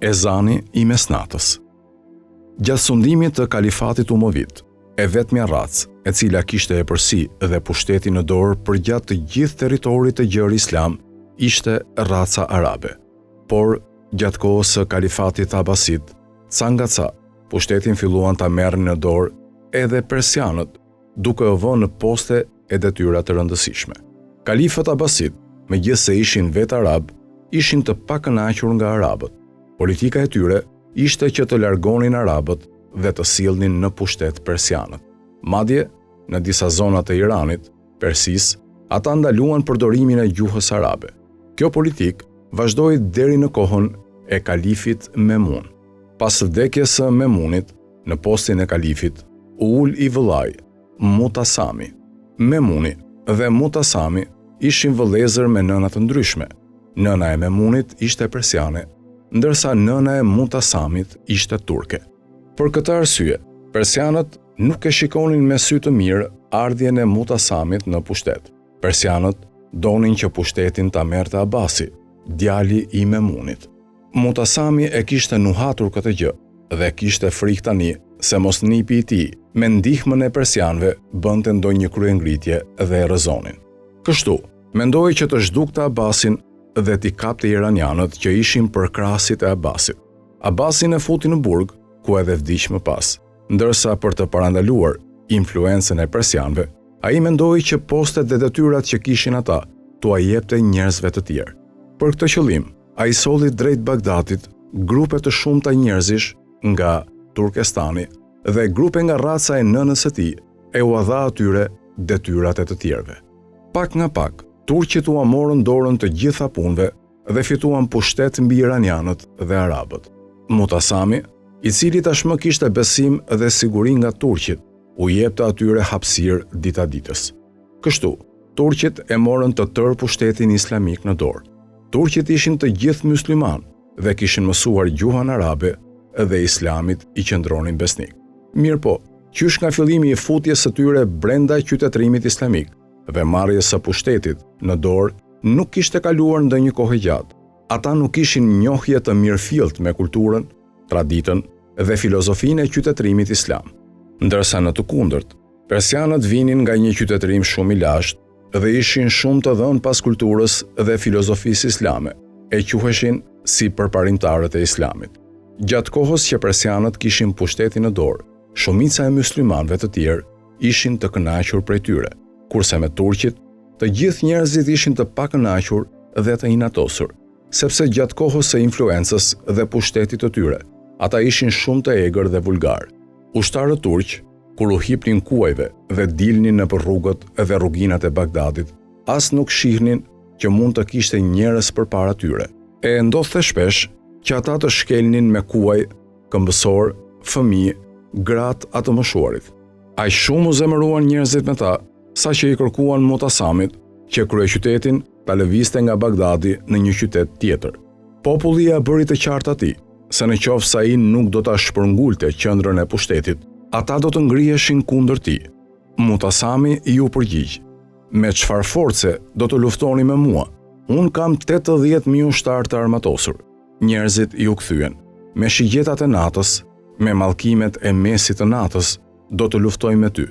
Ezani i mesnatës. Gjatë sundimit të kalifatit umovit, e vetmja racë e cila kishte epërsi dhe pushteti në dorë për gjatë të gjithë territorit të gjerë islam, ishte raca arabe. Por, gjatë kohës së kalifatit abasit, ca nga ca, pushtetin filluan ta merrin në dorë edhe persianët, duke u vënë në poste e detyra të rëndësishme. Kalifët abasit, megjithse ishin vetë arab, ishin të pakënaqur nga arabët. Politika e tyre ishte që të largonin arabët dhe të sillnin në pushtet persianët. Madje, në disa zona të Iranit, Persis, ata ndaluan përdorimin e gjuhës arabe. Kjo politik vazhdoi deri në kohën e kalifit Memun. Pas vdekjes së Memunit, në postin e kalifit, u ul i vëllai, Mutasami. Memuni dhe Mutasami ishin vëllezër me nëna të ndryshme. Nëna e Memunit ishte persiane, ndërsa nëna e Mutasamit ishte turke. Për këtë arsye, persianët nuk e shikonin me sy të mirë ardhjen e Mutasamit në pushtet. Persianët donin që pushtetin ta merrte Abasi, djali i Memunit. Mutasami e kishte nuhatur këtë gjë dhe kishte frikë tani se mos nipi i tij me ndihmën e persianëve bënte ndonjë kryengritje dhe e rrëzonin. Kështu, mendoi që të zhdukte Abasin dhe t'i kapte iranianët që ishin përkrasit e Abasit. Abasin e futi në burg, ku edhe vdiq më pas. Ndërsa për të parandaluar influencën e persianëve, ai mendoi që postet dhe detyrat që kishin ata t'ua jepte njerëzve të tjerë. Për këtë qëllim, ai solli drejt Bagdadit grupe të shumta njerëzish nga Turkestani dhe grupe nga raca e nënës së tij e u dha atyre detyrat e të tjerëve. Pak nga pak, turqit u morën dorën të gjitha punëve dhe fituan pushtet mbi iranianët dhe arabët. Mutasami, i cili tashmë kishte besim dhe siguri nga turqit, u jepte atyre hapësirë ditaditës. Kështu, turqit e morën të tërë pushtetin islamik në dorë. Turqit ishin të gjithë mysliman dhe kishin mësuar gjuhën arabe dhe islamit i qëndronin besnik. Mirë po, qysh nga fillimi i futjes së tyre brenda qytetërimit islamik dhe marrjes së pushtetit në dorë nuk kishte kaluar ndonjë kohë gjatë. Ata nuk kishin njohje të mirëfillt me kulturën, traditën dhe filozofinë e qytetërimit islam. Ndërsa në të kundërt, persianët vinin nga një qytetërim shumë i lashtë dhe ishin shumë të dhënë pas kulturës dhe filozofisë islame, e quheshin si përparimtarët e islamit. Gjatë kohës që persianët kishin pushtetin në dorë, shumica e muslimanëve të tjerë ishin të kënaqur prej tyre, kurse me turqit, të gjithë njerëzit ishin të pakënaqur dhe të inatosur, sepse gjatë kohës së influencës dhe pushtetit të tyre, ata ishin shumë të egër dhe vulgar. Ushtarët turq, kur u hipnin kuajve dhe dilnin nëpër rrugët dhe rruginat e Bagdadit, as nuk shihnin që mund të kishte njerëz përpara tyre. E ndodhte shpesh që ata të shkelnin me kuaj, këmbësor, fëmijë, gratë atë moshuarit. Aq shumë u zemëruan njerëzit me ta, saqë i kërkuan Mutasamit që kryeqytetin ta lëvizte nga Bagdadi në një qytet tjetër. Populli ia bëri të qartë atij se në qoftë se ai nuk do ta shpërngulte qendrën e pushtetit, ata do të ngriheshin kundër tij. Mutasami ju përgjigj: "Me çfarë force do të luftoni me mua? Unë kam 80.000 ushtar të armatosur." Njerëzit ju kthyen: "Me shigjetat e natës, me mallkimet e mesit të natës, do të luftoj me ty."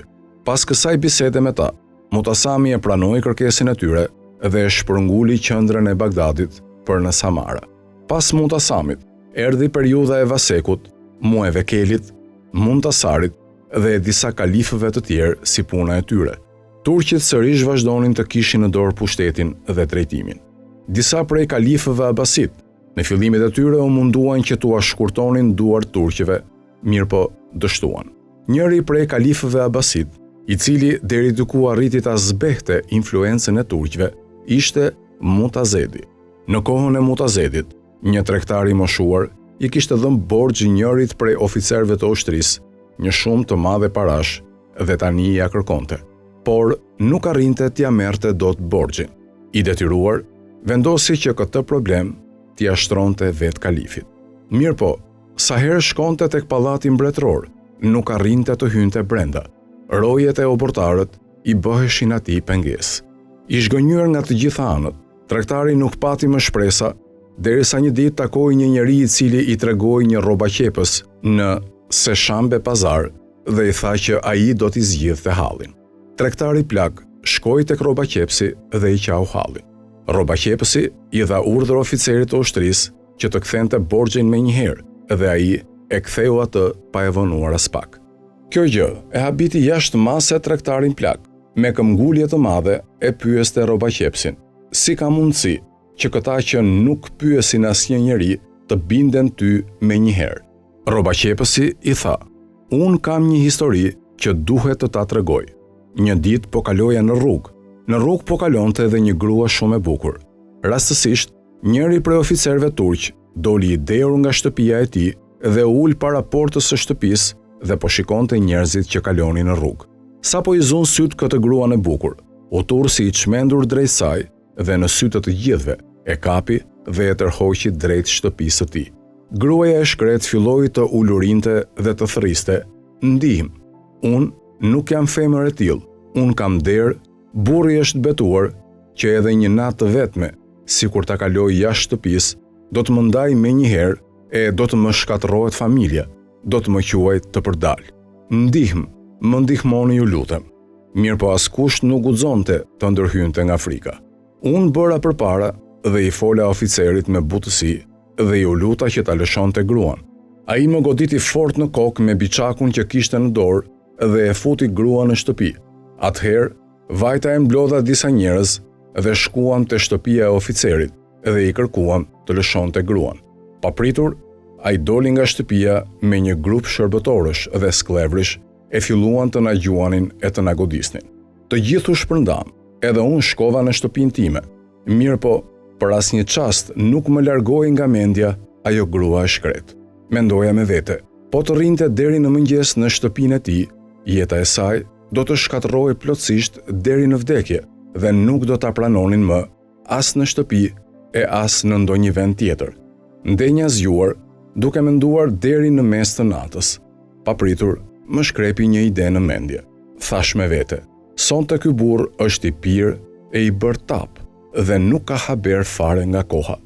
Pas kësaj bisede me ta, Mutasami e pranoi kërkesën e tyre dhe e shpërnguli qendrën e Bagdadit për në Samara. Pas Mutasamit, erdhi periudha e Vasekut, Muevekelit, Muntasarit dhe e disa kalifëve të tjerë si puna e tyre. Turqit sërish vazhdonin të kishin në dorë pushtetin dhe drejtimin. Disa prej kalifëve abasit, në fillimet e tyre u munduan që t'ua shkurtonin duart turqëve, mirëpo dështuan. Njëri prej kalifëve abasit, i cili deri diku arriti ta zbehte influencën e turqëve, ishte Mutazedi. Në kohën e Mutazedit, një tregtar i moshuar i kishte dhënë borxh njërit prej oficerëve të ushtrisë një shumë të madhe parash dhe tani ja kërkonte, por nuk arrinte t'ia merrte dot borxhin. I detyruar vendosi që këtë problem t'i ashtronte vetë kalifit. Mirëpo, sa herë shkonte tek pallati mbretëror, nuk arrinte të hynte brenda. Rojet e obortarët i bëheshin atij pengesë. I zhgënjur nga të gjitha anët, tregtari nuk pati më shpresa derisa një ditë takoi një njeri i cili i tregoi një rrobaqepës në Seshambe Pazar dhe i tha që ai do t'i zgjidhte hallin. Tregtari plak shkoi tek rrobaqepsi dhe i qau hallin. Rrobaqepësi i dha urdhër oficerit të ushtrisë që të kthente borxhin menjëherë dhe ai e ktheu atë pa e vonuar as pak. Kjo gjë e habiti jashtë mase tregtarin plak. Me këmbgulje të madhe e pyeste rrobaqepsin, si ka mundësi që këta që nuk pyesin asnjë njeri të binden ty menjëherë. Rrobaqepësi i tha, unë kam një histori që duhet të ta tregoj. Një ditë po kaloja në rrugë. Në rrugë po kalonte edhe një grua shumë e bukur. Rastësisht, njëri prej oficerëve turq doli i derur nga shtëpia e tij dhe u ul para portës së shtëpisë dhe po shikonte njerëzit që kalonin në rrugë. Sa po i zun syt këtë gruan e bukur, u turr si i çmendur drejt saj dhe në sytë të gjithëve e kapi dhe e tërhoqi drejt shtëpisë së tij. Gruaja e shkret filloi të ulurinte dhe të thërriste. Ndihmë, unë nuk jam femër e tillë, unë kam derë, burri është betuar që edhe një natë të vetme, sikur ta kaloj jashtë shtëpisë, do të më ndaj menjëherë e do të më shkatërrohet familja, do të më quajë të përdal. Ndihmë, më ndihmoni ju lutem. Mirë po askush nuk guxonte të ndërhynte nga frika. Unë bëra përpara dhe i fola oficerit me butësi dhe i u luta që ta lëshonte gruan. Ai më goditi fort në kokë me biçakun që kishte në dorë dhe e futi gruan në shtëpi. Atëherë, vajta e mblodha disa njerëz dhe shkuam te shtëpia e oficerit dhe i kërkuam të lëshonte gruan. Papritur, ai doli nga shtëpia me një grup shërbëtorësh dhe sklevrish e filluan të na gjuanin e të na godisnin. Të gjithu shpërndam, edhe unë shkova në shtëpinë time. Mirë po, për asnjë çast nuk më largoi nga mendja ajo grua e shkret. Mendoja me vete, po të rrinte deri në mëngjes në shtëpinë e tij, jeta e saj do të shkatërrohej plotësisht deri në vdekje dhe nuk do ta pranonin më as në shtëpi e as në ndonjë vend tjetër. Ndenja zgjuar, duke menduar deri në mes të natës. Papritur, më shkrepi një ide në mendje. Thash me vete, sonte ky burr është i pirë e i bër tap dhe nuk ka haber fare nga koha.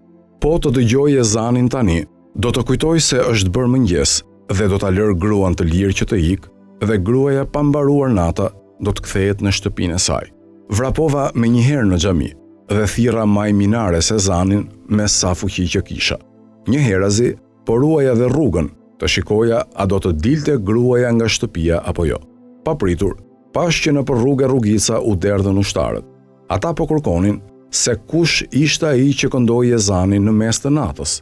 Po të dëgjoj ezanin tani, do të kujtoj se është bërë mëngjes dhe do ta lër gruan të lirë që të ikë dhe gruaja pa mbaruar nata do të kthehet në shtëpinë e saj. Vrapova menjëherë në xhami dhe thirra maj minares ezanin me sa fuqi që kisha. Një herazi, po ruaja dhe rrugën të shikoja a do të dilte gruaja nga shtëpia apo jo. Papritur, pash që në për rrugë rrugica u derdhën ushtarët. Ata po kërkonin se kush ishte ai që këndoi ezanin në mes të natës.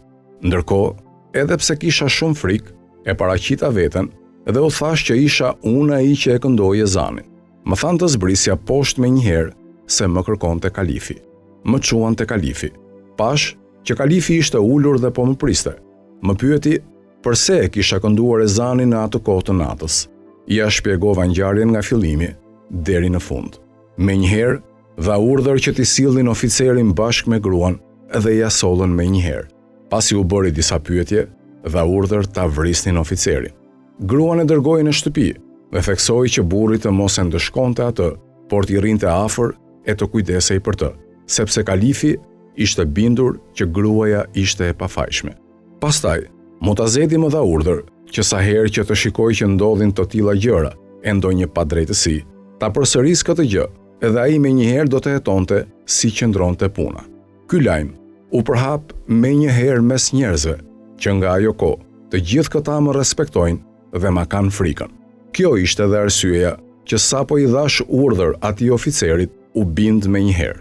Ndërkohë, edhe pse kisha shumë frikë, e paraqita veten dhe u thash që isha unë ai që e këndoi ezanin. Më thanë të zbrisja poshtë menjëherë se më kërkonte kalifi. Më çuan te kalifi. Pash që kalifi ishte ulur dhe po më priste. Më pyeti përse e kisha kënduar ezanin në atë kohë të natës. Ja shpjegova ngjarjen nga fillimi deri në fund. Menjëherë dha urdhër që t'i sillnin oficerin bashkë me gruan dhe ja sollën menjëherë. Pasi u bëri disa pyetje, dha urdhër ta vrisnin oficerin. Gruan e dërgoi në shtëpi dhe theksoi që burri të mos e ndëshkonte atë, por t'i rrinte afër e të kujdesej për të, sepse kalifi ishte bindur që gruaja ishte e pafajshme. Pastaj, Mutazedi më dha urdhër që sa herë që të shikoj që ndodhin të tilla gjëra e ndonjë padrejtësi, ta përsëris këtë gjë, edhe ai menjëherë do të hetonte si qëndronte puna. Ky lajm u përhap menjëherë mes njerëzve, që nga ajo kohë të gjithë këta më respektojnë dhe ma kanë frikën. Kjo ishte edhe arsyeja që sapo i dhash urdhër atij oficerit u bind menjëherë.